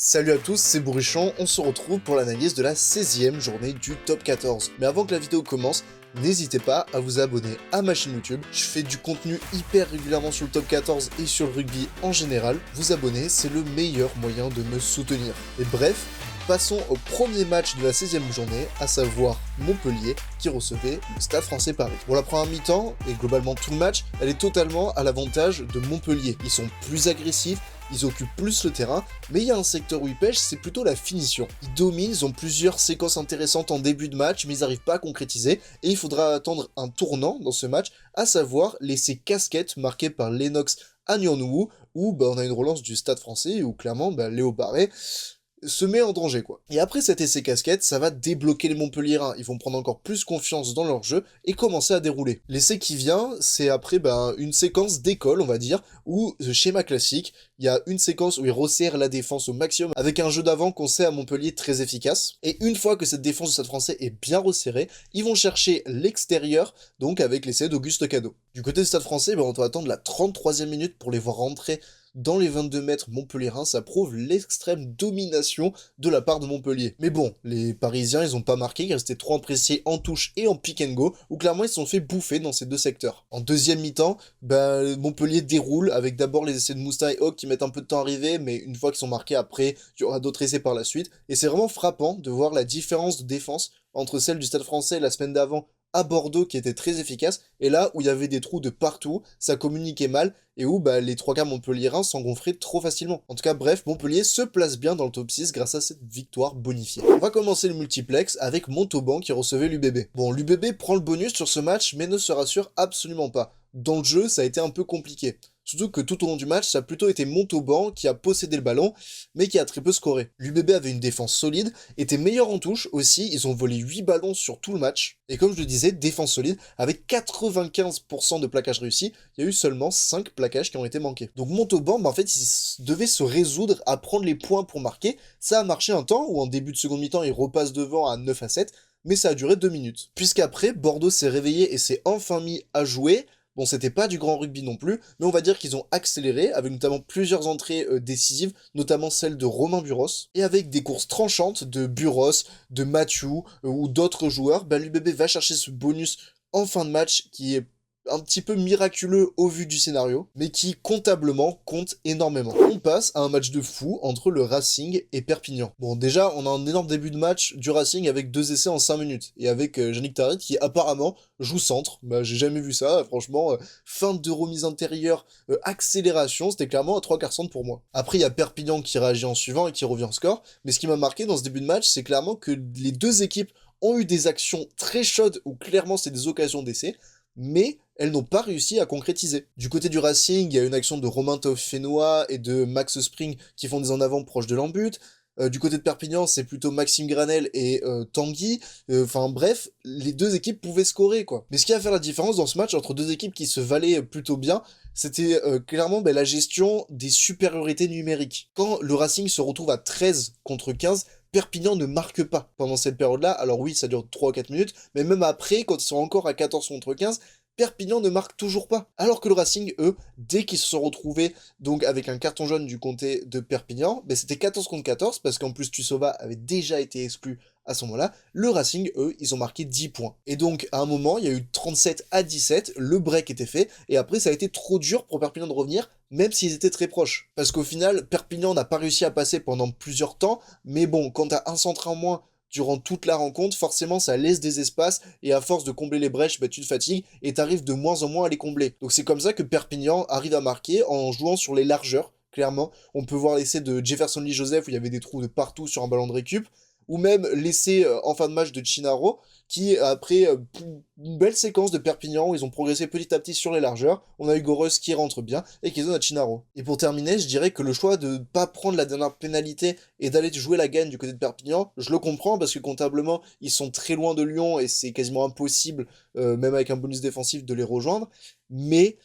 Salut à tous, c'est Bourrichon, on se retrouve pour l'analyse de la 16e journée du top 14. Mais avant que la vidéo commence, n'hésitez pas à vous abonner à ma chaîne YouTube. Je fais du contenu hyper régulièrement sur le top 14 et sur le rugby en général. Vous abonner, c'est le meilleur moyen de me soutenir. Et bref, passons au premier match de la 16e journée, à savoir Montpellier, qui recevait le Stade Français Paris. Pour la première mi-temps, et globalement tout le match, elle est totalement à l'avantage de Montpellier. Ils sont plus agressifs, ils occupent plus le terrain, mais il y a un secteur où ils pêchent, c'est plutôt la finition. Ils dominent, ils ont plusieurs séquences intéressantes en début de match, mais ils n'arrivent pas à concrétiser, et il faudra attendre un tournant dans ce match, à savoir laisser casquette marquée par Lennox Agnew, où on a une relance du Stade Français, où clairement Léo Barré se met en danger, quoi. Et après cet essai casquette, ça va débloquer les Montpelliérains. Ils vont prendre encore plus confiance dans leur jeu et commencer à dérouler. L'essai qui vient, c'est après une séquence d'école, on va dire, où, schéma classique, il y a une séquence où ils resserrent la défense au maximum, avec un jeu d'avant qu'on sait à Montpellier très efficace. Et une fois que cette défense du Stade Français est bien resserrée, ils vont chercher l'extérieur, donc avec l'essai d'Auguste Cadeau. Du côté du Stade Français, on va attendre la 33e minute pour les voir rentrer dans les 22 mètres montpelliérains. Ça prouve l'extrême domination de la part de Montpellier. Mais bon, les Parisiens, ils ont pas marqué, ils restaient trop appréciés en touche et en pick and go, où clairement ils se sont fait bouffer dans ces deux secteurs. En deuxième mi-temps, Montpellier déroule, avec d'abord les essais de Moustin et Hawk qui mettent un peu de temps à arriver, mais une fois qu'ils sont marqués après, il y aura d'autres essais par la suite, et c'est vraiment frappant de voir la différence de défense entre celle du Stade Français la semaine d'avant à Bordeaux qui était très efficace, et là où il y avait des trous de partout, ça communiquait mal, et où les trois quarts montpelliérains s'engouffraient trop facilement. En tout cas, bref, Montpellier se place bien dans le top 6 grâce à cette victoire bonifiée. On va commencer le multiplex avec Montauban qui recevait l'UBB. Bon, l'UBB prend le bonus sur ce match, mais ne se rassure absolument pas. Dans le jeu, ça a été un peu compliqué. Surtout que tout au long du match, ça a plutôt été Montauban qui a possédé le ballon, mais qui a très peu scoré. L'UBB avait une défense solide, était meilleur en touche aussi, ils ont volé 8 ballons sur tout le match. Et comme je le disais, défense solide, avec 95% de plaquages réussis, il y a eu seulement 5 plaquages qui ont été manqués. Donc Montauban, en fait, il devait se résoudre à prendre les points pour marquer. Ça a marché un temps, où en début de seconde mi-temps, il repasse devant à 9-7, mais ça a duré 2 minutes. Puisqu'après, Bordeaux s'est réveillé et s'est enfin mis à jouer. Bon, c'était pas du grand rugby non plus, mais on va dire qu'ils ont accéléré, avec notamment plusieurs entrées décisives, notamment celle de Romain Buros, et avec des courses tranchantes de Buros, de Mathieu ou d'autres joueurs, l'UBB va chercher ce bonus en fin de match qui est un petit peu miraculeux au vu du scénario, mais qui comptablement compte énormément. On passe à un match de fou entre le Racing et Perpignan. Bon, déjà, on a un énorme début de match du Racing avec 2 essais en 5 minutes, et avec Yannick Tarret qui apparemment joue centre. J'ai jamais vu ça, franchement, feinte de remise intérieure, accélération, c'était clairement un 3/4 centre pour moi. Après, il y a Perpignan qui réagit en suivant et qui revient au score, mais ce qui m'a marqué dans ce début de match, c'est clairement que les deux équipes ont eu des actions très chaudes où clairement c'est des occasions d'essai, mais elles n'ont pas réussi à concrétiser. Du côté du Racing, il y a une action de Romain Tauffe-Fénois et de Max Spring qui font des en avant proches de l'embut. Du côté de Perpignan, c'est plutôt Maxime Granel et Tanguy. Enfin bref, les deux équipes pouvaient scorer, quoi. Mais ce qui a fait la différence dans ce match entre deux équipes qui se valaient plutôt bien, c'était clairement la gestion des supériorités numériques. Quand le Racing se retrouve à 13 contre 15, Perpignan ne marque pas pendant cette période-là. Alors oui, ça dure 3 ou 4 minutes, mais même après, quand ils sont encore à 14 contre 15, Perpignan ne marque toujours pas. Alors que le Racing, eux, dès qu'ils se sont retrouvés donc avec un carton jaune du côté de Perpignan, c'était 14 contre 14, parce qu'en plus Tussova avait déjà été exclu à ce moment-là. Le Racing, eux, ils ont marqué 10 points. Et donc, à un moment, il y a eu 37-17, le break était fait, et après, ça a été trop dur pour Perpignan de revenir, même s'ils étaient très proches. Parce qu'au final, Perpignan n'a pas réussi à passer pendant plusieurs temps, mais bon, quand t'as un centre en moins durant toute la rencontre, forcément ça laisse des espaces, et à force de combler les brèches, tu te fatigues, et t'arrives de moins en moins à les combler. Donc c'est comme ça que Perpignan arrive à marquer, en jouant sur les largeurs, clairement. On peut voir l'essai de Jefferson Lee Joseph, où il y avait des trous de partout sur un ballon de récup, ou même l'essai en fin de match de Chinaro, qui, après une belle séquence de Perpignan, où ils ont progressé petit à petit sur les largeurs, on a Hugo Reus qui rentre bien, et qui donne à Chinaro. Et pour terminer, je dirais que le choix de pas prendre la dernière pénalité, et d'aller jouer la gagne du côté de Perpignan, je le comprends, parce que comptablement, ils sont très loin de Lyon, et c'est quasiment impossible, même avec un bonus défensif, de les rejoindre, mais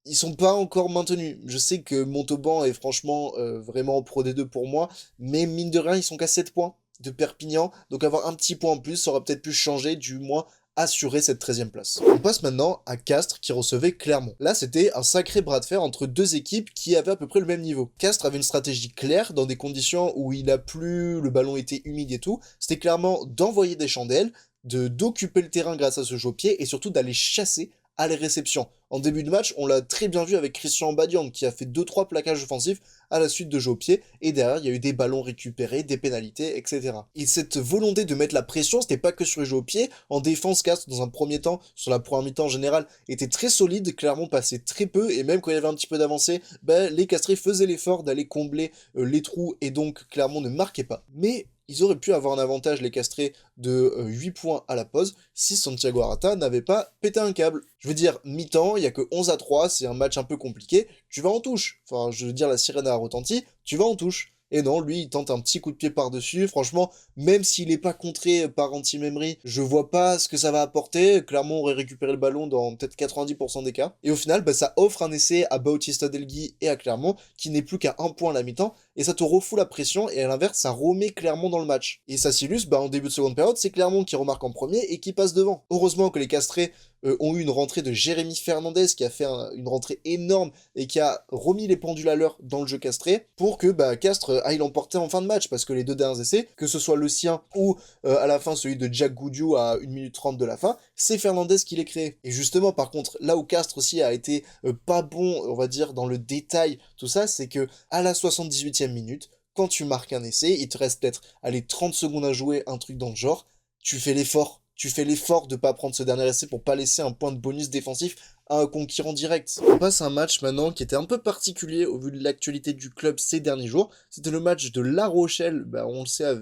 ils sont pas encore maintenus. Je sais que Montauban est franchement vraiment en Pro D2 pour moi, mais mine de rien, ils sont qu'à 7 points de Perpignan, donc avoir un petit point en plus, ça aurait peut-être pu changer, du moins assurer cette 13e place. On passe maintenant à Castres qui recevait Clermont. Là, c'était un sacré bras de fer entre deux équipes qui avaient à peu près le même niveau. Castres avait une stratégie claire dans des conditions où il a plu, le ballon était humide et tout. C'était clairement d'envoyer des chandelles, d'occuper le terrain grâce à ce jeu au pied et surtout d'aller chasser à les réceptions. En début de match, on l'a très bien vu avec Christian Mbadiang qui a fait 2-3 plaquages offensifs à la suite de jeu au pied, et derrière il y a eu des ballons récupérés, des pénalités, etc. Et cette volonté de mettre la pression, c'était pas que sur les jeux au pied. En défense, Castres, dans un premier temps, sur la première mi-temps en général, était très solide, Clermont passait très peu, et même quand il y avait un petit peu d'avancée, les Castrés faisaient l'effort d'aller combler les trous, et donc Clermont ne marquait pas. Mais ils auraient pu avoir un avantage, les Castrés, de 8 points à la pause, si Santiago Arata n'avait pas pété un câble. Je veux dire, mi-temps, il y a que 11-3, c'est un match un peu compliqué, tu vas en touche. Enfin, je veux dire, la sirène a retenti, tu vas en touche. Et non, lui, il tente un petit coup de pied par-dessus. Franchement, même s'il n'est pas contré par Anti-Memory, je vois pas ce que ça va apporter. Clairement, on aurait récupéré le ballon dans peut-être 90% des cas. Et au final, ça offre un essai à Bautista Delgui et à Clermont, qui n'est plus qu'à un point à la mi-temps. Et ça te refoule la pression, et à l'inverse, ça remet Clermont dans le match. Et ça s'illustre, en début de seconde période, c'est Clermont qui remarque en premier et qui passe devant. Heureusement que les Castrés ont eu une rentrée de Jérémy Fernandez qui a fait une rentrée énorme et qui a remis les pendules à l'heure dans le jeu castré pour que Castres aille l'emporter en fin de match, parce que les deux derniers essais, que ce soit le sien ou à la fin celui de Jack Goudiou à 1 minute 30 de la fin, c'est Fernandez qui les créé. Et justement, par contre, là où Castres aussi a été pas bon, on va dire, dans le détail, tout ça, c'est que à la 78e minute, quand tu marques un essai, il te reste peut-être, 30 secondes à jouer, un truc dans le genre, tu fais l'effort. Tu fais l'effort de pas prendre ce dernier essai pour pas laisser un point de bonus défensif à un concurrent direct. On passe à un match maintenant qui était un peu particulier au vu de l'actualité du club ces derniers jours. C'était le match de La Rochelle, on le sait,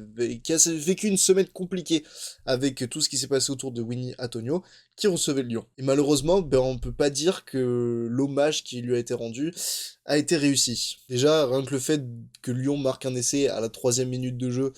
qui a vécu une semaine compliquée avec tout ce qui s'est passé autour de Winnie Antonio, qui recevait Lyon. Et malheureusement, on peut pas dire que l'hommage qui lui a été rendu a été réussi. Déjà, rien que le fait que Lyon marque un essai à la 3e minute de jeu,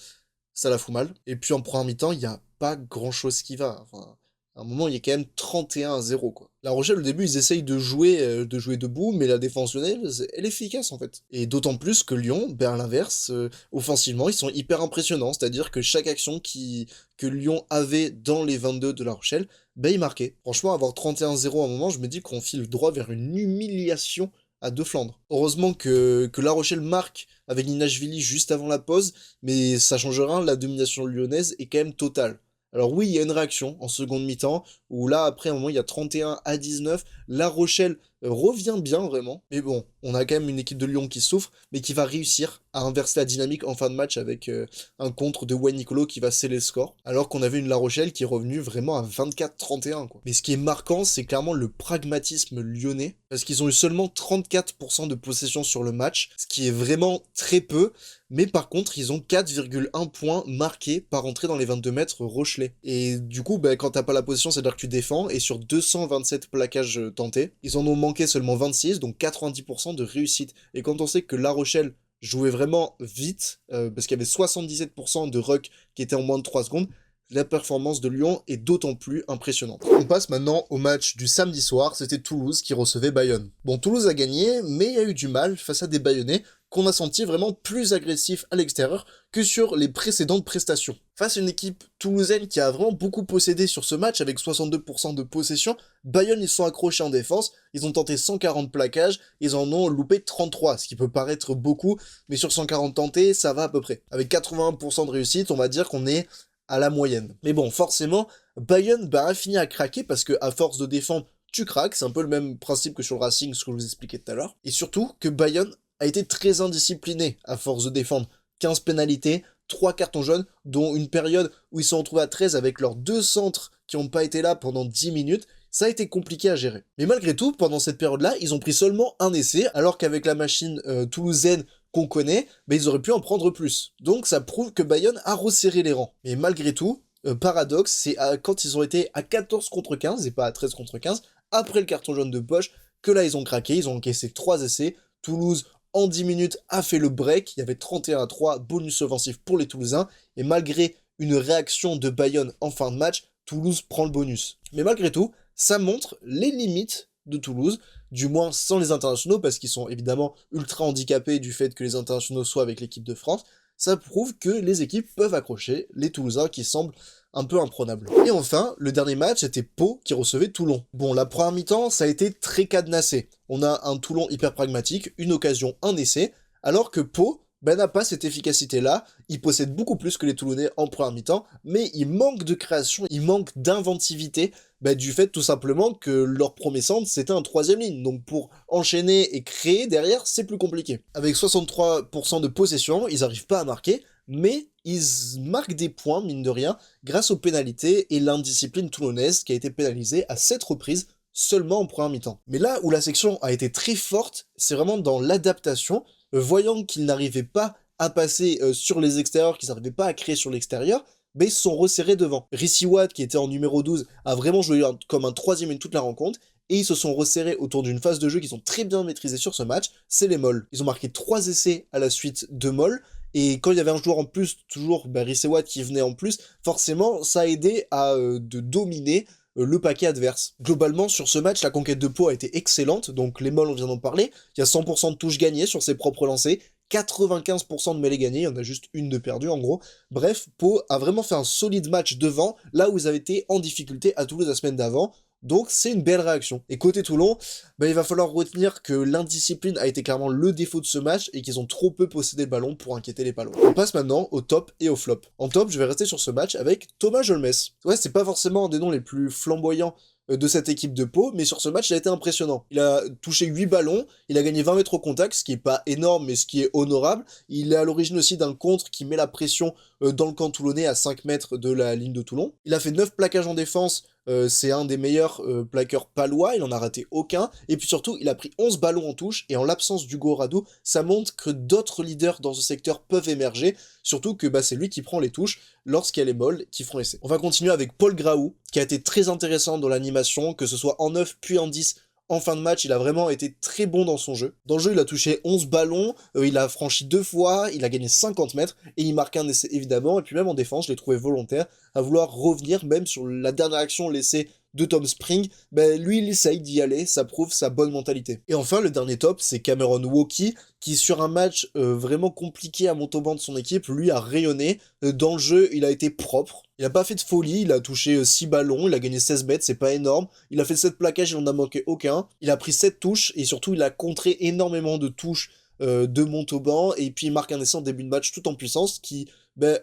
ça la fout mal. Et puis en première mi-temps, il y a pas grand chose qui va. Enfin, à un moment, il y a quand même 31-0, quoi. La Rochelle, au début, ils essayent de jouer debout, mais la défense lyonnaise, elle est efficace, en fait. Et d'autant plus que Lyon, à l'inverse, offensivement, ils sont hyper impressionnants. C'est-à-dire que chaque action que Lyon avait dans les 22 de La Rochelle, ils marquaient. Franchement, avoir 31-0 à un moment, je me dis qu'on file droit vers une humiliation à deux Flandres. Heureusement que La Rochelle marque avec Ninashvili juste avant la pause, mais ça change rien, la domination lyonnaise est quand même totale. Alors oui, il y a une réaction en seconde mi-temps, où là, après, à un moment, il y a 31-19, La Rochelle revient bien, vraiment. Mais bon, on a quand même une équipe de Lyon qui souffre, mais qui va réussir à inverser la dynamique en fin de match avec un contre de Wayne Nicolo qui va sceller le score, alors qu'on avait une La Rochelle qui est revenue vraiment à 24-31, quoi. Mais ce qui est marquant, c'est clairement le pragmatisme lyonnais, parce qu'ils ont eu seulement 34% de possession sur le match, ce qui est vraiment très peu, mais par contre, ils ont 4,1 points marqués par entrée dans les 22 mètres Rochelais. Et du coup, quand t'as pas la possession, c'est-à-dire que tu défends, et sur 227 plaquages tentés, ils en ont manqué seulement 26, donc 90% de réussite. Et quand on sait que La Rochelle jouait vraiment vite, parce qu'il y avait 77% de ruck qui étaient en moins de 3 secondes, la performance de Lyon est d'autant plus impressionnante. On passe maintenant au match du samedi soir, c'était Toulouse qui recevait Bayonne. Bon, Toulouse a gagné, mais il y a eu du mal face à des Bayonnais qu'on a senti vraiment plus agressifs à l'extérieur que sur les précédentes prestations. Face à une équipe toulousaine qui a vraiment beaucoup possédé sur ce match avec 62% de possession, Bayonne ils sont accrochés en défense, ils ont tenté 140 plaquages, ils en ont loupé 33, ce qui peut paraître beaucoup, mais sur 140 tentés, ça va à peu près. Avec 81% de réussite, on va dire qu'on est à la moyenne. Mais bon, forcément, Bayonne a fini à craquer parce que à force de défendre, tu craques, c'est un peu le même principe que sur le Racing, ce que je vous expliquais tout à l'heure. Et surtout que Bayonne a été très indiscipliné à force de défendre. 15 pénalités, 3 cartons jaunes, dont une période où ils se sont retrouvés à 13 avec leurs 2 centres qui n'ont pas été là pendant 10 minutes. Ça a été compliqué à gérer. Mais malgré tout, pendant cette période-là, ils ont pris seulement un essai, alors qu'avec la machine toulousaine qu'on connaît, ils auraient pu en prendre plus. Donc ça prouve que Bayonne a resserré les rangs. Mais malgré tout, paradoxe, c'est quand ils ont été à 14 contre 15, et pas à 13 contre 15, après le carton jaune de poche, que là ils ont craqué, ils ont encaissé 3 essais. Toulouse, en 10 minutes, a fait le break, il y avait 31-3, bonus offensif pour les Toulousains, et malgré une réaction de Bayonne en fin de match, Toulouse prend le bonus. Mais malgré tout, ça montre les limites de Toulouse, du moins sans les internationaux, parce qu'ils sont évidemment ultra handicapés du fait que les internationaux soient avec l'équipe de France. Ça prouve que les équipes peuvent accrocher les Toulousains qui semblent un peu imprenable. Et enfin, le dernier match, c'était Pau qui recevait Toulon. Bon, la première mi-temps, ça a été très cadenassé. On a un Toulon hyper pragmatique, une occasion, un essai, alors que Pau, n'a pas cette efficacité-là, il possède beaucoup plus que les Toulonnais en première mi-temps, mais il manque de création, il manque d'inventivité, du fait tout simplement que leur premier centre c'était un troisième ligne, donc pour enchaîner et créer derrière c'est plus compliqué. Avec 63% de possession, ils n'arrivent pas à marquer, mais ils marquent des points, mine de rien, grâce aux pénalités et l'indiscipline toulonnaise qui a été pénalisée à 7 reprises seulement en première mi-temps. Mais là où la section a été très forte, c'est vraiment dans l'adaptation, voyant qu'ils n'arrivaient pas à passer sur les extérieurs, qu'ils n'arrivaient pas à créer sur l'extérieur, mais ils se sont resserrés devant. Rissi Watt, qui était en numéro 12, a vraiment joué comme un troisième toute la rencontre, et ils se sont resserrés autour d'une phase de jeu qu'ils ont très bien maîtrisée sur ce match, c'est les Molles. Ils ont marqué 3 essais à la suite de Molles, et quand il y avait un joueur en plus, toujours Rissi Watt qui venait en plus, forcément ça a aidé à de dominer le paquet adverse. Globalement, sur ce match, la conquête de Pau a été excellente, donc les Molles, on vient d'en parler, il y a 100% de touches gagnées sur ses propres lancers, 95% de mêlées gagnées, il y en a juste une de perdue en gros. Bref, Pau a vraiment fait un solide match devant, là où ils avaient été en difficulté à Toulouse la semaine d'avant, donc c'est une belle réaction. Et côté Toulon, il va falloir retenir que l'indiscipline a été clairement le défaut de ce match et qu'ils ont trop peu possédé le ballon pour inquiéter les Palois. On passe maintenant au top et au flop. En top, je vais rester sur ce match avec Thomas Jolmes. Ouais, c'est pas forcément un des noms les plus flamboyants de cette équipe de Pau, mais sur ce match, il a été impressionnant. Il a touché 8 ballons, il a gagné 20 mètres au contact, ce qui est pas énorme, mais ce qui est honorable. Il est à l'origine aussi d'un contre qui met la pression dans le camp toulonnais à 5 mètres de la ligne de Toulon. Il a fait 9 plaquages en défense, c'est un des meilleurs plaqueurs palois, il en a raté aucun, et puis surtout, il a pris 11 ballons en touche, et en l'absence d'Hugo Radou, ça montre que d'autres leaders dans ce secteur peuvent émerger, surtout que c'est lui qui prend les touches lorsqu'il y a les Molles qui font l'essai. On va continuer avec Paul Graou, qui a été très intéressant dans l'animation, que ce soit en 9 puis en 10, en fin de match, il a vraiment été très bon dans son jeu. Dans le jeu, il a touché 11 ballons, il a franchi 2 fois, il a gagné 50 mètres, et il marque un essai évidemment, et puis même en défense, je l'ai trouvé volontaire, à vouloir revenir même sur la dernière action, l'essai de Tom Spring, lui il essaye d'y aller, ça prouve sa bonne mentalité. Et enfin, le dernier top, c'est Cameron Woki, qui sur un match vraiment compliqué à Montauban de son équipe, lui a rayonné. Dans le jeu, il a été propre, il a pas fait de folie, il a touché 6 ballons, il a gagné 16 mètres, c'est pas énorme, il a fait 7 plaquages, il en a manqué aucun, il a pris 7 touches, et surtout il a contré énormément de touches de Montauban, et puis il marque un essai en début de match tout en puissance, qui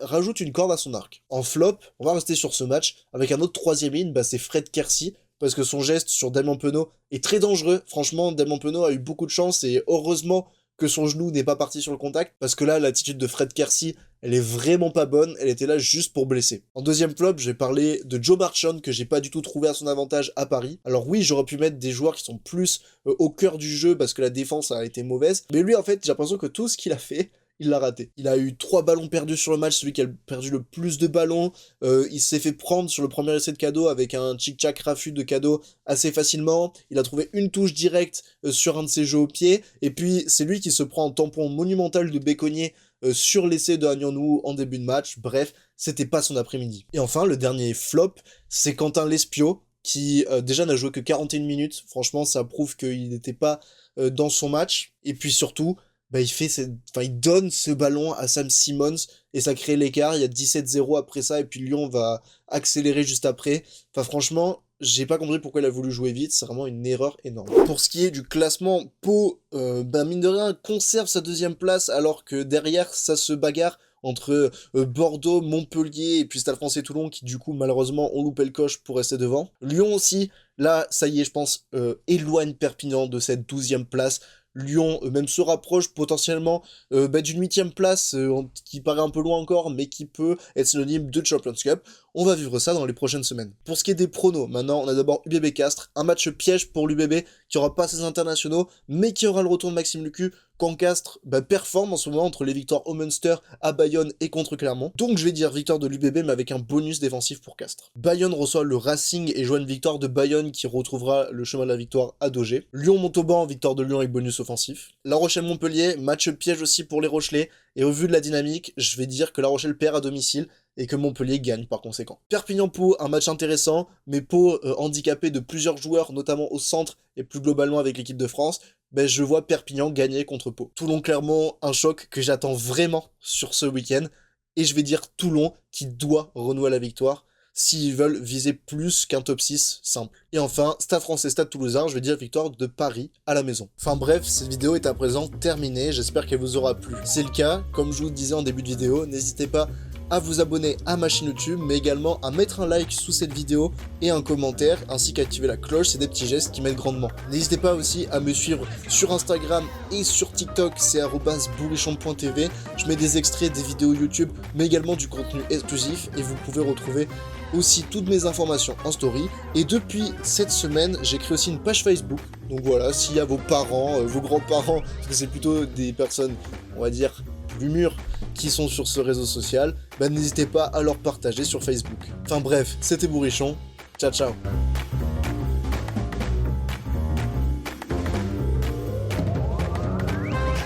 rajoute une corde à son arc. En flop, on va rester sur ce match, avec un autre troisième ligne, c'est Fred Kersi, parce que son geste sur Damien Penaud est très dangereux. Franchement, Damien Penaud a eu beaucoup de chance, et heureusement que son genou n'est pas parti sur le contact, parce que là, l'attitude de Fred Kersi, elle est vraiment pas bonne, elle était là juste pour blesser. En deuxième flop, je vais parler de Joe Marchand, que j'ai pas du tout trouvé à son avantage à Paris. Alors oui, j'aurais pu mettre des joueurs qui sont plus au cœur du jeu, parce que la défense a été mauvaise, mais lui, en fait, j'ai l'impression que tout ce qu'il a fait, il l'a raté. Il a eu 3 ballons perdus sur le match, celui qui a perdu le plus de ballons. Il s'est fait prendre sur le premier essai de Cadeau avec un tchic-tchac raffut de Cadeau assez facilement. Il a trouvé une touche directe sur un de ses jeux au pied. Et puis, c'est lui qui se prend un tampon monumental de Béconnier sur l'essai de Agnanou en début de match. Bref, c'était pas son après-midi. Et enfin, le dernier flop, c'est Quentin Lespio, qui déjà n'a joué que 41 minutes. Franchement, ça prouve qu'il n'était pas dans son match. Et puis surtout, il donne ce ballon à Sam Simons et ça crée l'écart. Il y a 17-0 après ça et puis Lyon va accélérer juste après. Enfin, franchement, j'ai pas compris pourquoi il a voulu jouer vite. C'est vraiment une erreur énorme. Pour ce qui est du classement, Pau, mine de rien, conserve sa deuxième place alors que derrière, ça se bagarre entre Bordeaux, Montpellier et puis Stade Français Toulon qui du coup malheureusement ont loupé le coche pour rester devant. Lyon aussi, là ça y est je pense, éloigne Perpignan de cette 12e place. Lyon même se rapproche potentiellement d'une 8e place qui paraît un peu loin encore mais qui peut être synonyme de Champions Cup. On va vivre ça dans les prochaines semaines. Pour ce qui est des pronos, maintenant on a d'abord UBB Castres, un match piège pour l'UBB qui aura pas ses internationaux mais qui aura le retour de Maxime Lucu quand Castres performe en ce moment entre les victoires au Munster, à Bayonne et contre Clermont. Donc je vais dire victoire de l'UBB mais avec un bonus défensif pour Castres. Bayonne reçoit le Racing et joue une victoire de Bayonne qui retrouvera le chemin de la victoire à Dogé. Lyon-Montauban, victoire de Lyon avec bonus offensif. La Rochelle-Montpellier, match piège aussi pour les Rochelais. Et au vu de la dynamique, je vais dire que La Rochelle perd à domicile et que Montpellier gagne par conséquent. Perpignan-Pau, un match intéressant, mais Pau handicapé de plusieurs joueurs, notamment au centre et plus globalement avec l'équipe de France, je vois Perpignan gagner contre Pau. Toulon-Clermont, un choc que j'attends vraiment sur ce week-end, et je vais dire Toulon qui doit renouer à la victoire. s'ils veulent viser plus qu'un top 6 simple. Et enfin, Stade français, Stade toulousain, je vais dire victoire de Paris à la maison. Enfin bref, cette vidéo est à présent terminée, j'espère qu'elle vous aura plu. Si c'est le cas, comme je vous le disais en début de vidéo, n'hésitez pas à vous abonner à ma chaîne YouTube, mais également à mettre un like sous cette vidéo et un commentaire, ainsi qu'à activer la cloche, c'est des petits gestes qui m'aident grandement. N'hésitez pas aussi à me suivre sur Instagram et sur TikTok, c'est @bourrichon.tv. Je mets des extraits des vidéos YouTube, mais également du contenu exclusif, et vous pouvez retrouver aussi toutes mes informations en story. Et depuis cette semaine, j'ai créé aussi une page Facebook. Donc voilà, s'il y a vos parents, vos grands-parents, parce que c'est plutôt des personnes, on va dire, plus mûres, qui sont sur ce réseau social, bah n'hésitez pas à leur partager sur Facebook. Enfin bref, c'était Bourrichon, ciao ciao.